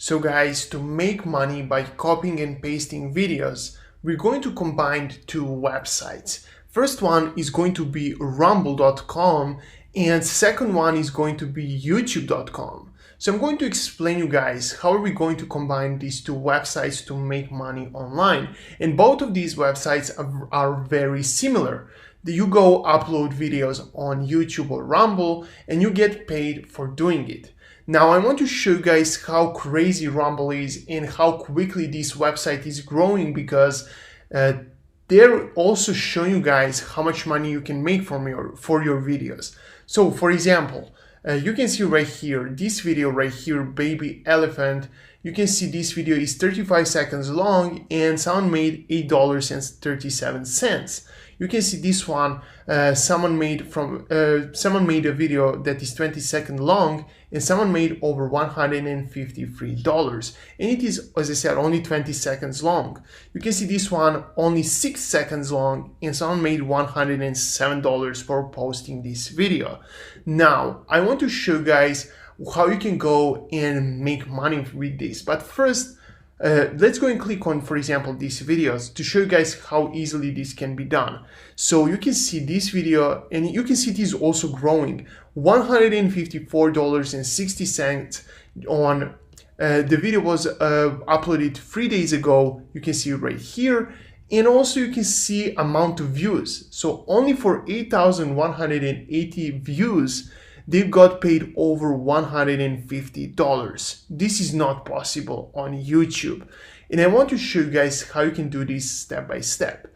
So guys, to make money by copying and pasting videos, we're going to combine two websites. First one is going to be rumble.com and second one is going to be youtube.com. So I'm going to explain you guys how are we going to combine these two websites to make money online. And both of these websites are very similar. You go upload videos on YouTube or Rumble and you get paid for doing it. Now I want to show you guys how crazy Rumble is and how quickly this website is growing, because they're also showing you guys how much money you can make for your videos. So for example, you can see right here, this video right here, baby elephant, you can see this video is 35 seconds long and someone made $8.37. You can see this one, someone made a video that is 20 seconds long and someone made over $153. And it is, as I said, only 20 seconds long. You can see this one only 6 seconds long and someone made $107 for posting this video. Now, I want to show you guys how you can go and make money with this. But first, let's go and click on, for example, these videos to show you guys how easily this can be done. So you can see this video and you can see it is also growing. $154.60 on the video was uploaded 3 days ago. You can see right here. And also you can see amount of views. So only for 8,180 views, they've got paid over $150. This is not possible on YouTube. And I want to show you guys how you can do this step by step.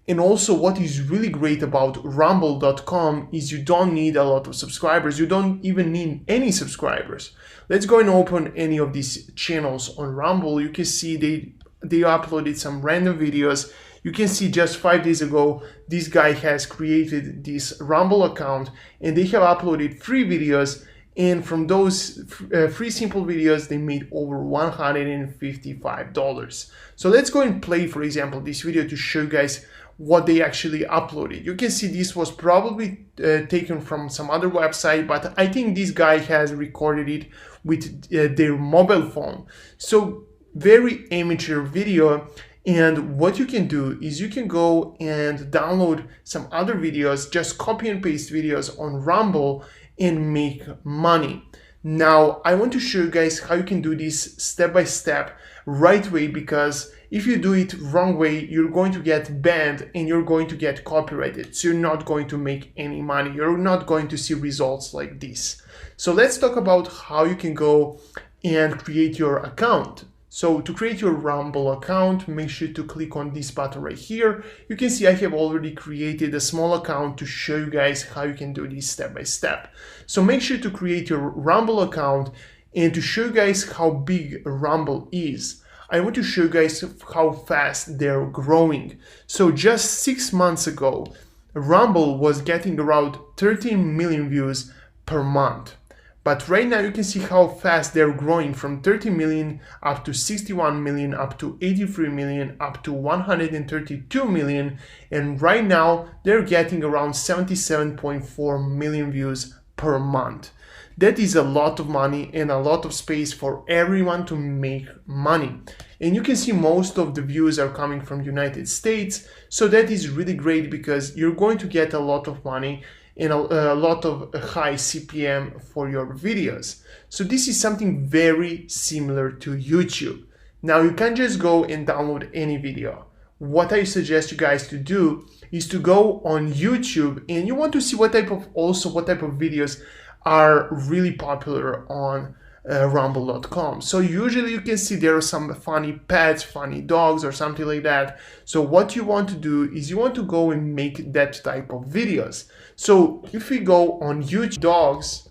And also what is really great about rumble.com is you don't need a lot of subscribers. You don't even need any subscribers. Let's go and open any of these channels on Rumble. You can see they uploaded some random videos. You can see just 5 days ago, this guy has created this Rumble account and they have uploaded 3 videos. And from those 3 simple videos, they made over $155. So let's go and play, for example, this video to show you guys what they actually uploaded. You can see this was probably taken from some other website, but I think this guy has recorded it with their mobile phone. So very amateur video. And what you can do is you can go and download some other videos, just copy and paste videos on Rumble and make money. Now, I want to show you guys how you can do this step by step, right way, because if you do it wrong way, you're going to get banned and you're going to get copyrighted. So you're not going to make any money. You're not going to see results like this. So let's talk about how you can go and create your account. So to create your Rumble account, make sure to click on this button right here. You can see I have already created a small account to show you guys how you can do this step by step. So make sure to create your Rumble account, and to show you guys how big Rumble is, I want to show you guys how fast they're growing. So just 6 months ago, Rumble was getting around 13 million views per month. But right now you can see how fast they're growing from 30 million up to 61 million, up to 83 million, up to 132 million. And right now they're getting around 77.4 million views per month. That is a lot of money and a lot of space for everyone to make money. And you can see most of the views are coming from United States. So that is really great because you're going to get a lot of money and a lot of high CPM for your videos. So this is something very similar to YouTube. Now you can't just go and download any video. What I suggest you guys to do is to go on YouTube, and you want to see what type of videos are really popular on rumble.com. So usually you can see there are some funny pets, funny dogs or something like that. So what you want to do is you want to go and make that type of videos. So if we go on YouTube dogs,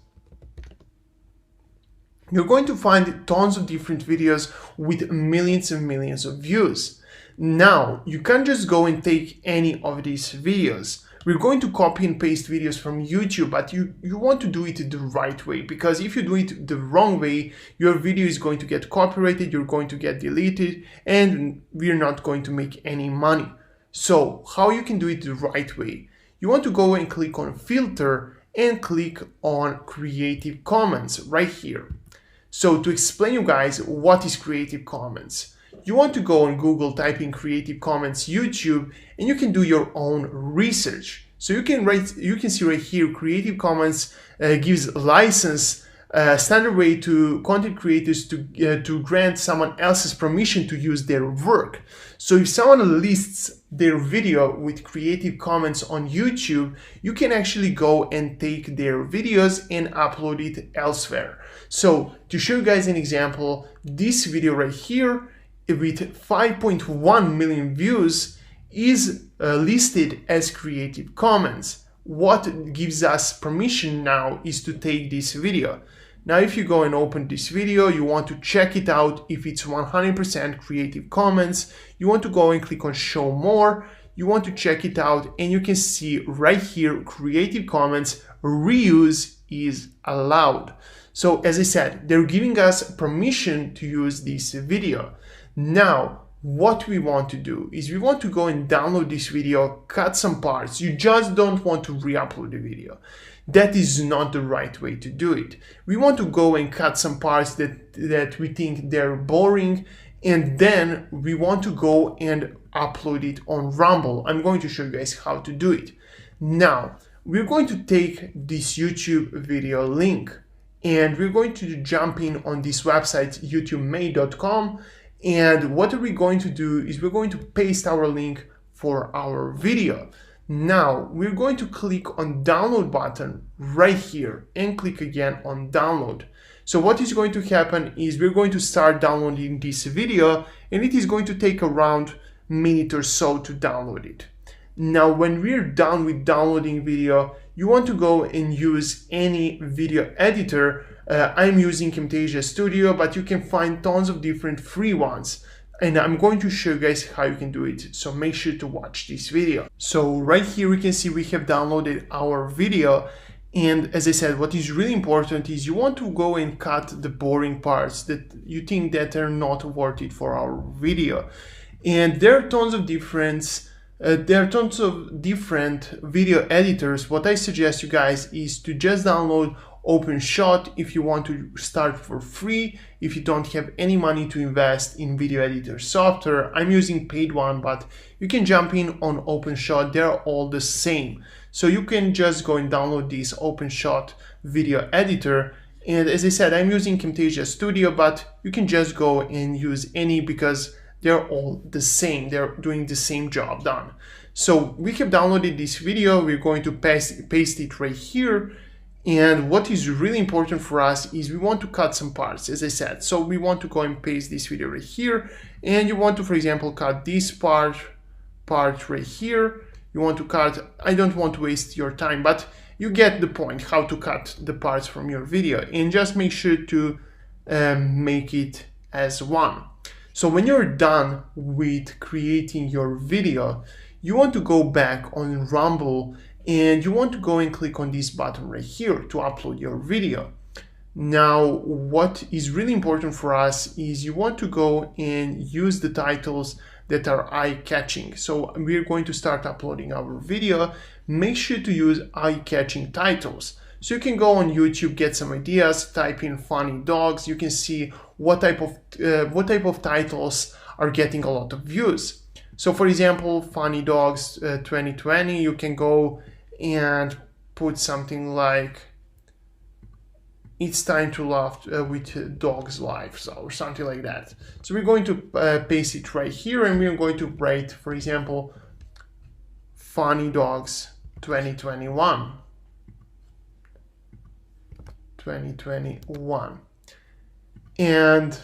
you're going to find tons of different videos with millions and millions of views. Now, you can't just go and take any of these videos. We're going to copy and paste videos from YouTube, but you want to do it the right way, because if you do it the wrong way, your video is going to get copyrighted, you're going to get deleted, and we're not going to make any money. So how you can do it the right way? You want to go and click on filter and click on Creative Commons right here. So to explain you guys what is Creative Commons, you want to go on Google, type in Creative Commons YouTube, and you can do your own research. So you can see right here, Creative Commons gives license, standard way to content creators to grant someone else's permission to use their work. So if someone lists their video with Creative Commons on YouTube, you can actually go and take their videos and upload it elsewhere. So to show you guys an example, this video right here with 5.1 million views is listed as Creative Commons. What gives us permission now is to take this video. Now, if you go and open this video, you want to check it out if it's 100% Creative Commons. You want to go and click on Show More. You want to check it out, and you can see right here, Creative Commons reuse is allowed. So as I said, they're giving us permission to use this video. Now, what we want to do is we want to go and download this video, cut some parts. You just don't want to re-upload the video. That is not the right way to do it. We want to go and cut some parts that we think they're boring, and then we want to go and upload it on Rumble. I'm going to show you guys how to do it. Now, we're going to take this YouTube video link and we're going to jump in on this website, youtubemade.com. And what are we going to do is we're going to paste our link for our video. Now we're going to click on download button right here and click again on download. So what is going to happen is we're going to start downloading this video, and it is going to take around a minute or so to download it. Now when we're done with downloading video, you want to go and use any video editor. I'm using Camtasia Studio, but you can find tons of different free ones. And I'm going to show you guys how you can do it. So make sure to watch this video. So right here, we can see we have downloaded our video. And as I said, what is really important is you want to go and cut the boring parts that you think that are not worth it for our video. And there are tons of different video editors. What I suggest you guys is to just download OpenShot if you want to start for free, if you don't have any money to invest in video editor software. I'm using paid one, but you can jump in on OpenShot. They're all the same. So you can just go and download this OpenShot video editor. And as I said, I'm using Camtasia Studio, but you can just go and use any because they're all the same. They're doing the same job done. So we have downloaded this video. We're going to paste it right here. And what is really important for us is we want to cut some parts, as I said. So we want to go and paste this video right here. And you want to, for example, cut this part right here. You want to cut, I don't want to waste your time, but you get the point how to cut the parts from your video. And just make sure to make it as one. So when you're done with creating your video, you want to go back on Rumble and you want to go and click on this button right here to upload your video. Now, what is really important for us is you want to go and use the titles that are eye-catching. So we're going to start uploading our video. Make sure to use eye-catching titles. So you can go on YouTube, get some ideas, type in funny dogs. You can see what type of titles are getting a lot of views. So for example, funny dogs 2020, you can go and put something like it's time to laugh with dogs lives or something like that. So we're going to paste it right here and we're going to write, for example, funny dogs 2021. And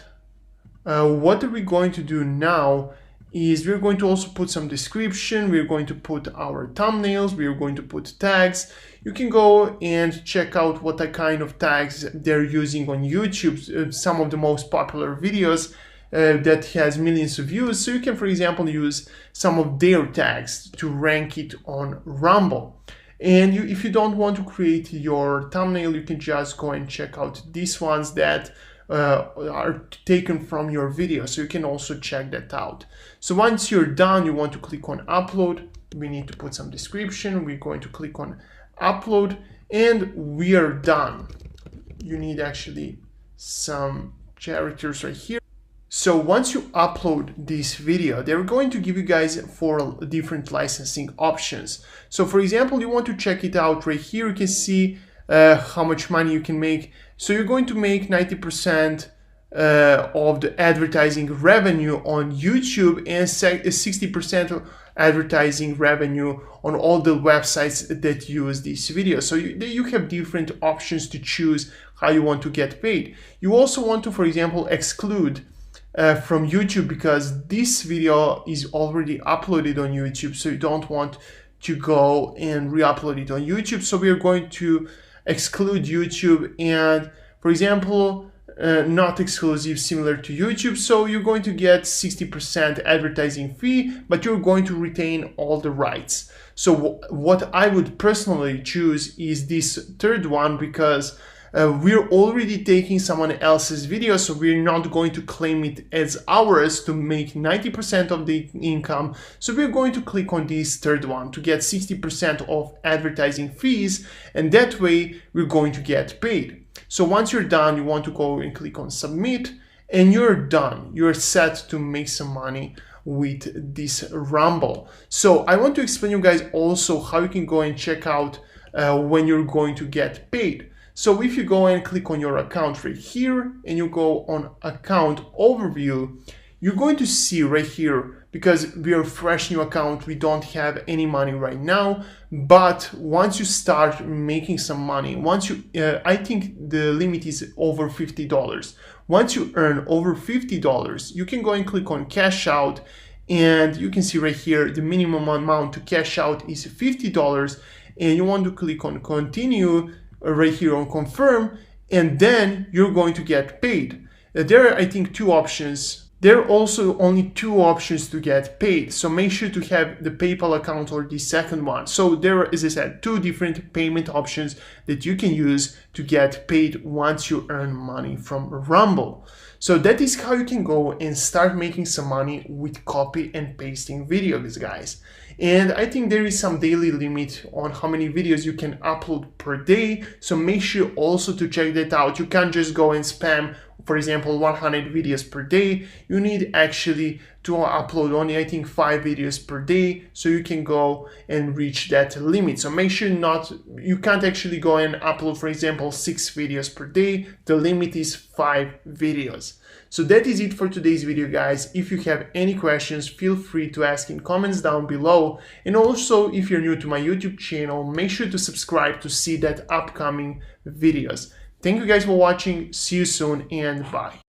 what are we going to do now is we're going to also put some description. We're going to put our thumbnails. We're going to put tags. You can go and check out what kind of tags they're using on YouTube. Some of the most popular videos that has millions of views. So you can, for example, use some of their tags to rank it on Rumble. And if you don't want to create your thumbnail, you can just go and check out these ones that are taken from your video. So you can also check that out. So once you're done, you want to click on upload. We need to put some description. We're going to click on upload and we are done. You need actually some characters right here. So once you upload this video, they're going to give you guys 4 different licensing options. So for example, you want to check it out right here. You can see how much money you can make. So you're going to make 90% of the advertising revenue on YouTube and 60% of advertising revenue on all the websites that use this video. So you have different options to choose how you want to get paid. You also want to, for example, exclude from YouTube because this video is already uploaded on YouTube, so you don't want to go and re-upload it on YouTube. So we are going to exclude YouTube and, for example, not exclusive, similar to YouTube. So you're going to get 60% advertising fee, but you're going to retain all the rights. So what I would personally choose is this third one because we're already taking someone else's video, so we're not going to claim it as ours to make 90% of the income. So we're going to click on this third one to get 60% of advertising fees, and that way we're going to get paid. So once you're done, you want to go and click on submit, and you're done. You're set to make some money with this Rumble. So I want to explain you guys also how you can go and check out when you're going to get paid. So if you go and click on your account right here and you go on account overview, you're going to see right here, because we are a fresh new account, we don't have any money right now, but once you start making some money, once you, I think the limit is over $50. Once you earn over $50, you can go and click on cash out, and you can see right here, the minimum amount to cash out is $50, and you want to click on continue right here on confirm, and then you're going to get paid. There are, I think, 2 options. There are also only 2 options to get paid, so make sure to have the PayPal account or the second one. So there are, as I said, 2 different payment options that you can use to get paid once you earn money from Rumble. So that is how you can go and start making some money with copy and pasting videos, guys. And I think there is some daily limit on how many videos you can upload per day, so make sure also to check that out. You can't just go and spam, for example, 100 videos per day. You need actually to upload only, I think, 5 videos per day, so you can go and reach that limit. So make sure you can't actually go and upload, for example, 6 videos per day. The limit is 5 videos. So that is it for today's video, guys. If you have any questions, feel free to ask in comments down below. And also, if you're new to my YouTube channel, make sure to subscribe to see that upcoming videos. Thank you guys for watching. See you soon, and bye.